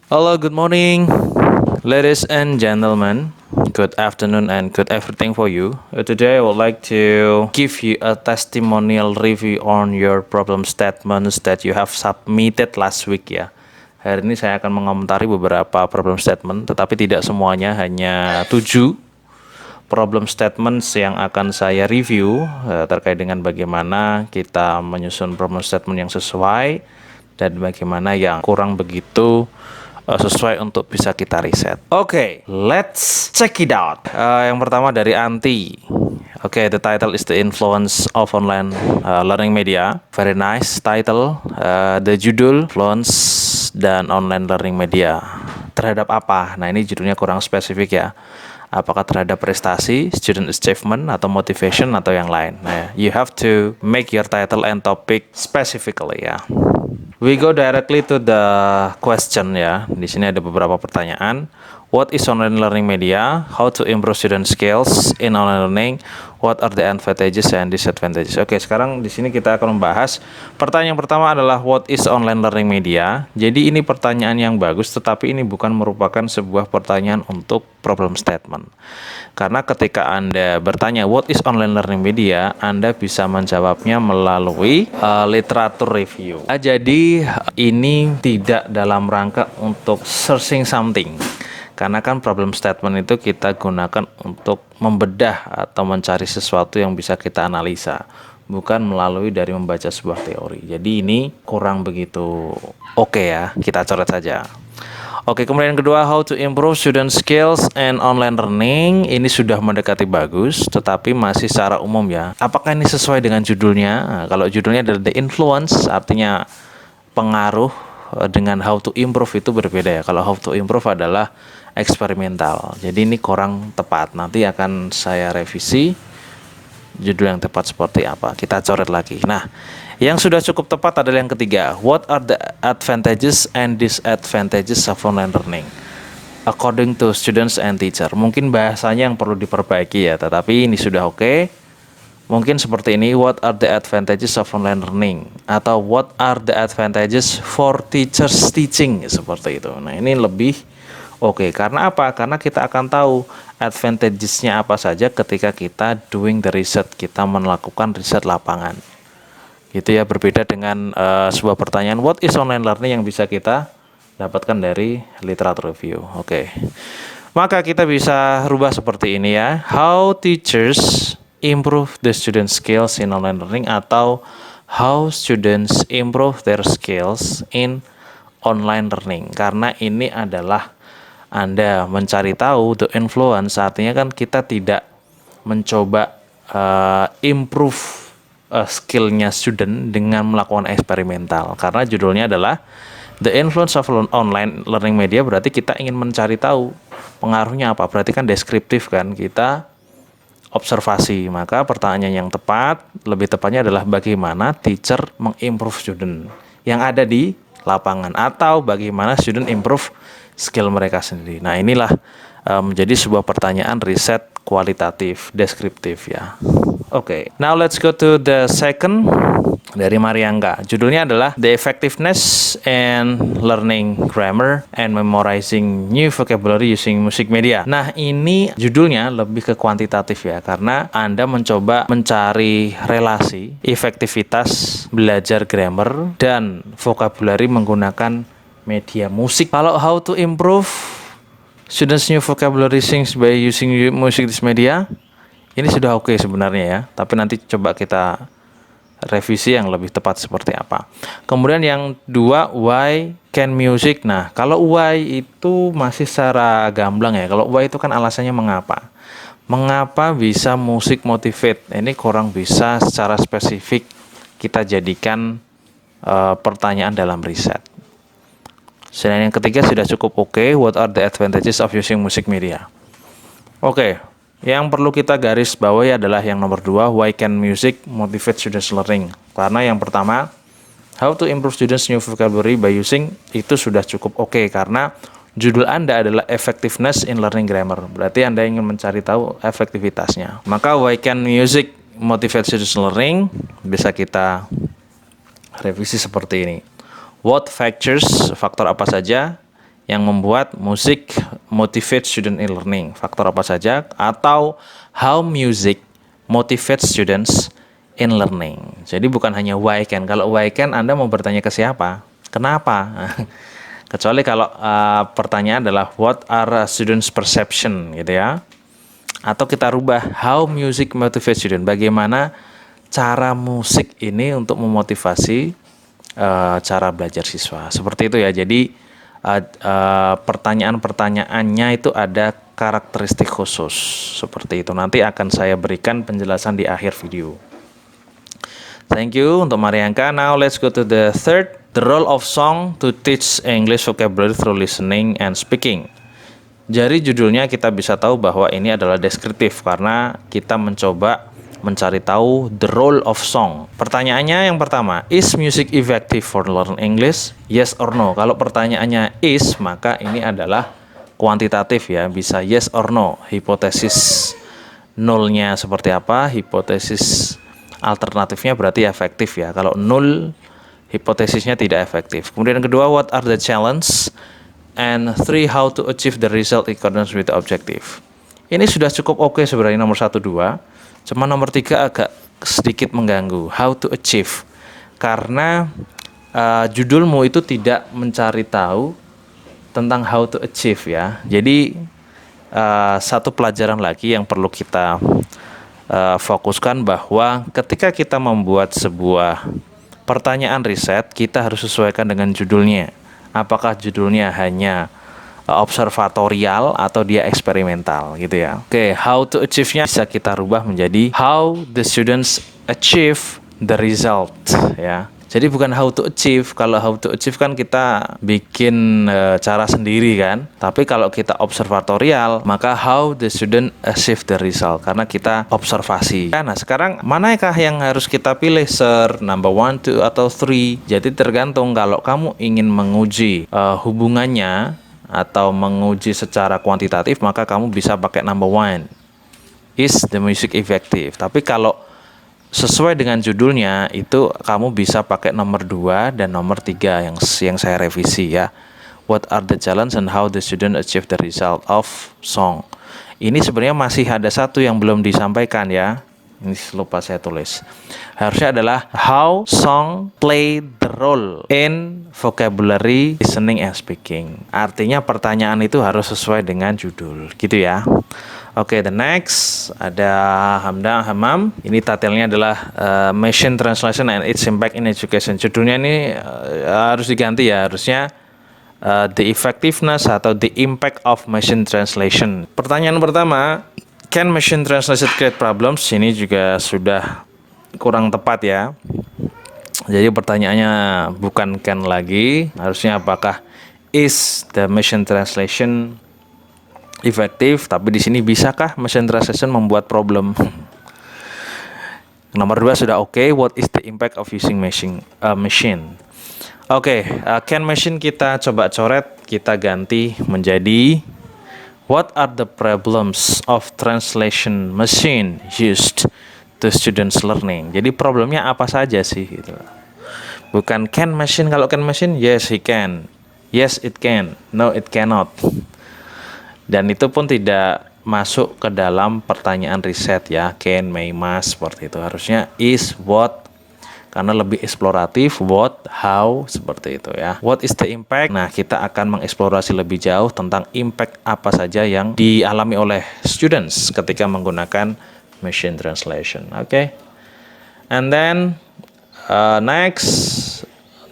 Hello, good morning, ladies and gentlemen. Good afternoon and good everything for you. Today, I would like to give you a testimonial review on your problem statements that you have submitted last week ya. Hari ini saya akan mengomentari beberapa problem statement, tetapi tidak semuanya, hanya 7 problem statements yang akan saya review terkait dengan bagaimana kita menyusun problem statement yang sesuai dan bagaimana yang kurang begitu sesuai untuk bisa kita riset. Oke, let's check it out. Yang pertama dari Anti. Oke, the title is The Influence of Online Learning Media. Very nice title. The judul Influence dan Online Learning Media. Terhadap apa? Nah, ini judulnya kurang spesifik ya. Apakah terhadap prestasi, student achievement, atau motivation, atau yang lain. Nah, you have to make your title and topic specifically ya. We go directly to the question ya. Di sini ada beberapa pertanyaan. What is online learning media? How to improve student skills in online learning? What are the advantages and disadvantages? Oke, sekarang di sini kita akan membahas pertanyaan yang pertama adalah what is online learning media? Jadi ini pertanyaan yang bagus, tetapi ini bukan merupakan sebuah pertanyaan untuk problem statement. Karena ketika Anda bertanya what is online learning media, Anda bisa menjawabnya melalui literatur review. Jadi ini tidak dalam rangka untuk searching something. Karena kan problem statement itu kita gunakan untuk membedah atau mencari sesuatu yang bisa kita analisa, bukan melalui dari membaca sebuah teori. Jadi ini kurang begitu oke ya, kita coret saja. Oke, kemudian yang kedua, how to improve student skills and online learning. Ini sudah mendekati bagus, tetapi masih secara umum ya. Apakah ini sesuai dengan judulnya? Nah, kalau judulnya adalah The Influence, artinya pengaruh, dengan how to improve itu berbeda ya. Kalau how to improve adalah eksperimental. Jadi ini kurang tepat. Nanti akan saya revisi judul yang tepat seperti apa. Kita coret lagi. Nah, yang sudah cukup tepat adalah yang ketiga. What are the advantages and disadvantages of online learning according to students and teacher? Mungkin bahasanya yang perlu diperbaiki ya, tetapi ini sudah oke. Mungkin seperti ini, what are the advantages of online learning? Atau what are the advantages for teachers teaching? Seperti itu. Nah, ini lebih oke. Karena apa? Karena kita akan tahu advantages-nya apa saja ketika kita doing the research, kita melakukan riset lapangan. Gitu ya, berbeda dengan sebuah pertanyaan, what is online learning yang bisa kita dapatkan dari literatur review. Oke. Maka kita bisa rubah seperti ini ya. How teachers improve the student skills in online learning, atau how students improve their skills in online learning. Karena ini adalah Anda mencari tahu the influence, artinya kan kita tidak mencoba improve skillnya student dengan melakukan eksperimental. Karena judulnya adalah The Influence of Online Learning Media, berarti kita ingin mencari tahu pengaruhnya apa. Berarti kan deskriptif kan, kita observasi. Maka pertanyaan yang tepat, lebih tepatnya adalah bagaimana teacher mengimprove student yang ada di lapangan, atau bagaimana student improve skill mereka sendiri. Nah, inilah menjadi sebuah pertanyaan riset kualitatif, deskriptif ya. Oke, now let's go to the second dari Mariangga. Judulnya adalah The Effectiveness and Learning Grammar and Memorizing New Vocabulary Using Music Media. Nah, ini judulnya lebih ke kuantitatif ya, karena Anda mencoba mencari relasi efektivitas belajar grammar dan vocabulary menggunakan media musik. Kalau how to improve students new vocabulary things by using music this media, ini sudah oke sebenarnya ya, tapi nanti coba kita revisi yang lebih tepat seperti apa. Kemudian yang dua, why can music. Nah, kalau why itu masih secara gamblang ya. Kalau why itu kan alasannya mengapa. Mengapa bisa musik motivate? Ini kurang bisa secara spesifik kita jadikan pertanyaan dalam riset. Selain yang ketiga sudah cukup oke. What are the advantages of using music media? Oke. Yang perlu kita garis bawahi adalah yang nomor 2, why can music motivate students learning? Karena yang pertama, how to improve students new vocabulary by using, itu sudah cukup oke, karena judul Anda adalah effectiveness in learning grammar. Berarti Anda ingin mencari tahu efektivitasnya. Maka why can music motivate students learning? Bisa kita revisi seperti ini. What factors, faktor apa saja yang membuat musik motivate student in learning. Faktor apa saja? Atau how music motivate students in learning. Jadi bukan hanya why can. Kalau why can Anda mau bertanya ke siapa? Kenapa? Kecuali kalau pertanyaan adalah what are students perception gitu ya. Atau kita rubah how music motivate student. Bagaimana cara musik ini untuk memotivasi cara belajar siswa. Seperti itu ya. Jadi pertanyaan-pertanyaannya itu ada karakteristik khusus. Seperti itu. Nanti akan saya berikan penjelasan di akhir video. Thank you untuk Mariangka. Now let's go to the third. The role of song to teach English vocabulary through listening and speaking. Jadi judulnya kita bisa tahu bahwa ini adalah deskriptif karena kita mencoba mencari tahu the role of song. Pertanyaannya yang pertama, is music effective for learn English? Yes or no? Kalau pertanyaannya is, maka ini adalah kuantitatif ya, bisa yes or no. Hipotesis nolnya seperti apa? Hipotesis alternatifnya berarti efektif ya. Kalau nol, hipotesisnya tidak efektif. Kemudian yang kedua, what are the challenges? And three, how to achieve the result in accordance with the objective. Ini sudah cukup oke sebenarnya nomor 1, 2. Cuma nomor 3 agak sedikit mengganggu. How to achieve. Karena judulmu itu tidak mencari tahu tentang how to achieve ya. Jadi satu pelajaran lagi yang perlu kita fokuskan bahwa ketika kita membuat sebuah pertanyaan riset, kita harus sesuaikan dengan judulnya. Apakah judulnya hanya observatorial atau dia eksperimental gitu ya. Oke, how to achieve-nya bisa kita rubah menjadi how the students achieve the result ya. Jadi bukan how to achieve. Kalau how to achieve kan kita bikin cara sendiri kan. Tapi kalau kita observatorial, maka how the student achieve the result. Karena kita observasi. Nah sekarang manakah yang harus kita pilih, sir? Number 1, 2, atau 3? Jadi tergantung. Kalau kamu ingin menguji hubungannya atau menguji secara kuantitatif, maka kamu bisa pakai number 1. Is the music effective? Tapi kalau sesuai dengan judulnya itu kamu bisa pakai nomor 2 dan nomor 3 yang saya revisi ya. What are the challenges and how the student achieve the result of song. Ini sebenarnya masih ada satu yang belum disampaikan ya. Ini lupa saya tulis. Harusnya adalah how song play the role in vocabulary listening and speaking. Artinya pertanyaan itu harus sesuai dengan judul gitu ya. Oke, the next ada Hamda Hamam. Ini titelnya adalah Machine Translation and its Impact in Education. Judulnya ini harus diganti ya, harusnya The Effectiveness atau The Impact of Machine Translation. Pertanyaan pertama, can machine translation create problems? Ini juga sudah kurang tepat ya. Jadi pertanyaannya bukan can lagi, harusnya apakah is the machine translation efektif, tapi di sini bisakah machine translation membuat problem? Nomor 2 sudah oke. What is the impact of using machine? Can machine kita coba coret, kita ganti menjadi what are the problems of translation machine used to students learning? Jadi problemnya apa saja sih gitu. Bukan can machine. Kalau can machine, yes he can, yes it can, no it cannot. Dan itu pun tidak masuk ke dalam pertanyaan riset ya, can, may, must, seperti itu. Harusnya is, what, karena lebih eksploratif, what, how, seperti itu ya. What is the impact? Nah, kita akan mengeksplorasi lebih jauh tentang impact apa saja yang dialami oleh students ketika menggunakan machine translation. Oke. And then next,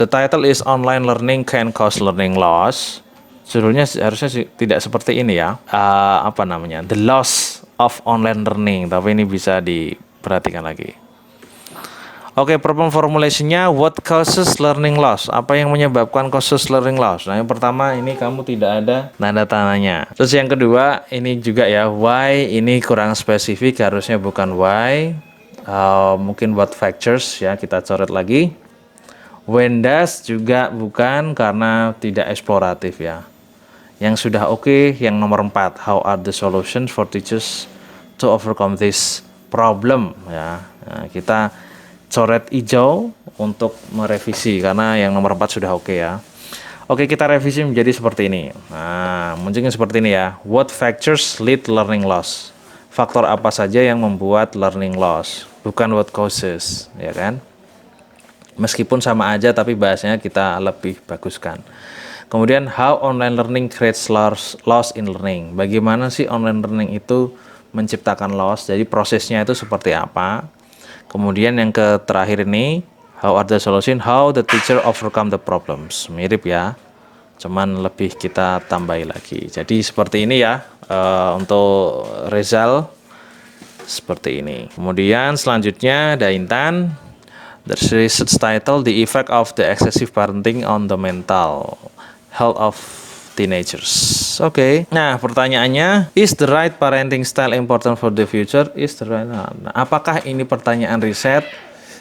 the title is Online Learning Can Cause Learning Loss. Judulnya harusnya tidak seperti ini ya. The loss of online learning. Tapi ini bisa diperhatikan lagi. Oke, problem formulation-nya what causes learning loss? Apa yang menyebabkan causes learning loss? Nah, yang pertama ini kamu tidak ada tanda tanyanya. Terus yang kedua ini juga ya, why ini kurang spesifik, harusnya bukan why. Mungkin what factors ya, kita coret lagi. When does juga bukan karena tidak eksploratif ya. Yang sudah oke, yang nomor 4, how are the solutions for teachers to overcome this problem ya. Nah, kita coret hijau untuk merevisi karena yang nomor 4 sudah oke ya. Oke, kita revisi menjadi seperti ini. Nah, munculnya seperti ini ya. What factors lead learning loss? Faktor apa saja yang membuat learning loss? Bukan what causes, ya kan? Meskipun sama aja, tapi bahasanya kita lebih baguskan. Kemudian, how online learning creates loss in learning? Bagaimana sih online learning itu menciptakan loss? Jadi prosesnya itu seperti apa? Kemudian yang terakhir ini, how are the solution? How the teacher overcome the problems? Mirip ya, cuman lebih kita tambahi lagi. Jadi seperti ini ya, untuk result seperti ini. Kemudian selanjutnya ada Intan. The research title, The Effect of the Excessive Parenting on the Mental Health of Teenagers. Oke. Nah, pertanyaannya, is the right parenting style important for the future? Is the right? Nah, apakah ini pertanyaan riset?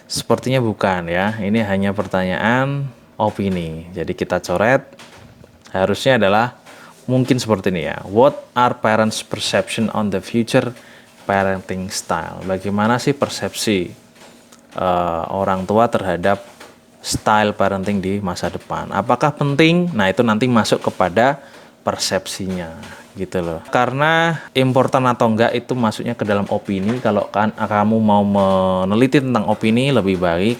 Sepertinya bukan ya. Ini hanya pertanyaan opini. Jadi kita coret. Harusnya adalah mungkin seperti ini ya. What are parents' perception on the future parenting style? Bagaimana sih persepsi orang tua terhadap style parenting di masa depan? Apakah penting? Nah, itu nanti masuk kepada persepsinya gitu loh. Karena important atau enggak itu masuknya ke dalam opini. Kalau kan kamu mau meneliti tentang opini, lebih baik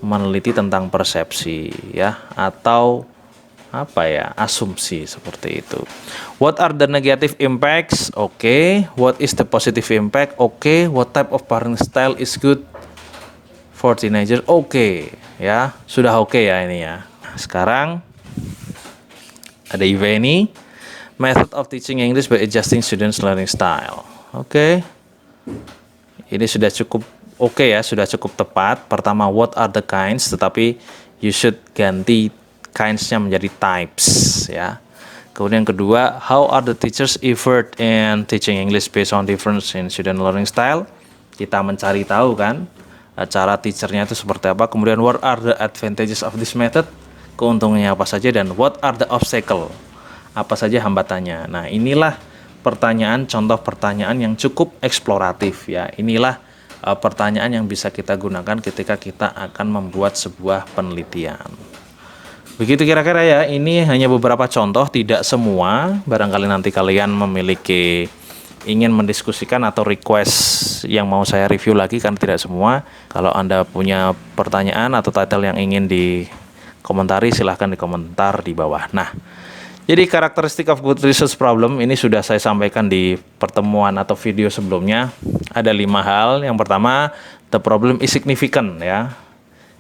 meneliti tentang persepsi ya, atau apa ya, asumsi seperti itu. What are the negative impacts? Oke. What is the positive impact? Oke. What type of parenting style is good for teenagers? Oke, ya, sudah oke ya ini ya. Sekarang ada Iveni, method of teaching English by adjusting students learning style. Oke. Ini sudah cukup oke ya, sudah cukup tepat. Pertama, what are the kinds, tetapi you should ganti kinds-nya menjadi types ya. Kemudian kedua, how are the teachers effort in teaching English based on difference in student learning style? Kita mencari tahu kan cara teachernya itu seperti apa. Kemudian what are the advantages of this method? Keuntungannya apa saja, dan what are the obstacle? Apa saja hambatannya? Nah, inilah pertanyaan, contoh pertanyaan yang cukup eksploratif ya. Inilah pertanyaan yang bisa kita gunakan ketika kita akan membuat sebuah penelitian. Begitu kira-kira ya. Ini hanya beberapa contoh, tidak semua. Barangkali nanti kalian memiliki ingin mendiskusikan atau request yang mau saya review lagi, kan tidak semua. Kalau Anda punya pertanyaan atau title yang ingin dikomentari, silahkan dikomentar di bawah. Nah, jadi karakteristik of good research problem ini sudah saya sampaikan di pertemuan atau video sebelumnya. Ada 5 hal. Yang pertama, the problem is significant ya.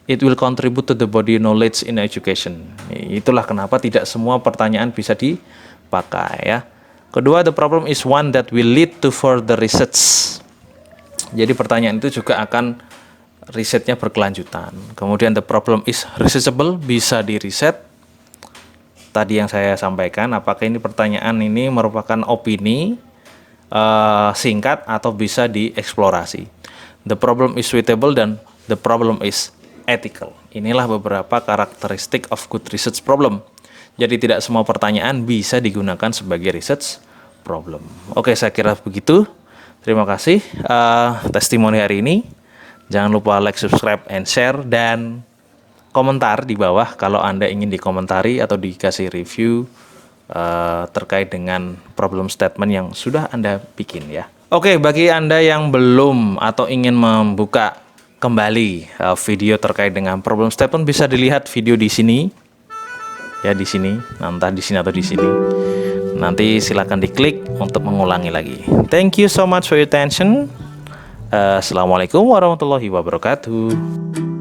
It will contribute to the body knowledge in education. Itulah kenapa tidak semua pertanyaan bisa dipakai ya. Kedua, the problem is one that will lead to further research. Jadi pertanyaan itu juga akan risetnya berkelanjutan. Kemudian the problem is researchable, bisa diriset. Tadi yang saya sampaikan, apakah ini pertanyaan ini merupakan opini singkat atau bisa dieksplorasi. The problem is suitable dan the problem is ethical. Inilah beberapa karakteristik of good research problem. Jadi tidak semua pertanyaan bisa digunakan sebagai research problem. Oke, saya kira begitu. Terima kasih testimoni hari ini. Jangan lupa like, subscribe, and share, dan komentar di bawah kalau Anda ingin dikomentari atau dikasih review terkait dengan problem statement yang sudah Anda bikin ya. Oke, bagi Anda yang belum atau ingin membuka kembali video terkait dengan problem statement, bisa dilihat video di sini. Ya, di sini, entah di sini atau di sini. Nanti silakan diklik untuk mengulangi lagi. Thank you so much for your attention. Assalamualaikum warahmatullahi wabarakatuh.